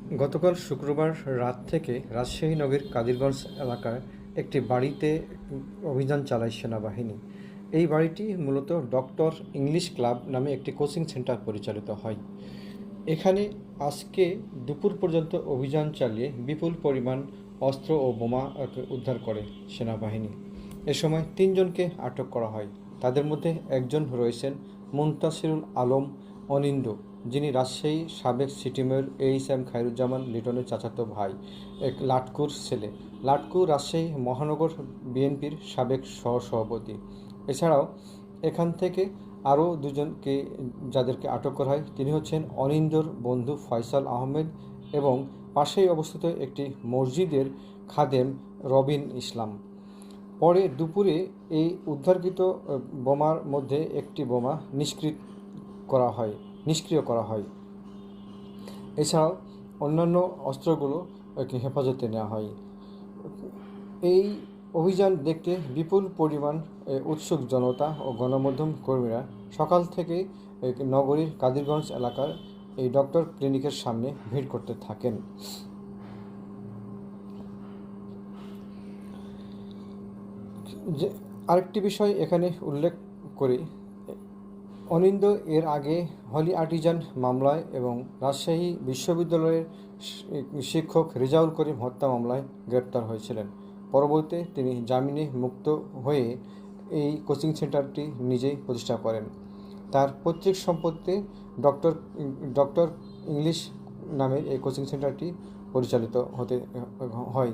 গতকাল শুক্রবার রাত থেকে রাজশাহী নগরীর কাদিরগঞ্জ এলাকার একটি বাড়িতে অভিযান চালায় সেনাবাহিনী। এই বাড়িটি মূলত ডক্টর ইংলিশ ক্লাব নামে একটি কোচিং সেন্টার পরিচালিত হয়। এখানে আজকে দুপুর পর্যন্ত অভিযান চালিয়ে বিপুল পরিমাণ অস্ত্র ও বোমা উদ্ধার করে সেনাবাহিনী। এ সময় ৩ জনকে আটক করা হয়। তাদের মধ্যে একজন রয়েছেন মুনতাসিরুল আলম অনিন্দ্য, যিনি রাজশাহী সাবেক সিটি মেয়র এইচ.এম. খায়রুজ্জামান লিটনের চাচাতো ভাই, এক লাটকুর ছেলে। লাটকু রাজশাহী মহানগর বিএনপির সাবেক সহসভাপতি। এছাড়াও এখান থেকে আরও দুজনকে যাদেরকে আটক করা হয় তিনি হচ্ছেন অনিন্দ্যর বন্ধু ফয়সাল আহমেদ এবং পাশেই অবস্থিত একটি মসজিদের খাদেম রবিন ইসলাম। পরে দুপুরে এই উদ্ধারকৃত বোমার মধ্যে একটি বোমা নিষ্ক্রিয় করা হয়। এছাড়াও অন্যান্য অস্ত্রগুলো হেফাজতে নেওয়া হয়। এই অভিযান দেখতে বিপুল পরিমাণ উৎসুক জনতা ও গণমাধ্যম কর্মীরা সকাল থেকে নগরীর কাদিরগঞ্জ এলাকার এই ডক্টর ক্লিনিকের সামনে ভিড় করতে থাকেন। যে আরেকটি বিষয় এখানে উল্লেখ করি, অনিন্দ্য এর আগে হলি আর্টিজান মামলায় এবং রাজশাহী বিশ্ববিদ্যালয়ের শিক্ষক রেজাউল করিম হত্যা মামলায় গ্রেপ্তার হয়েছিলেন। পরবর্তীতে তিনি জামিনে মুক্ত হয়ে এই কোচিং সেন্টারটি নিজেই প্রতিষ্ঠা করেন। তার পৈতৃক সম্পত্তিতে ডক্টর ইংলিশ নামের এই কোচিং সেন্টারটি পরিচালিত হয়।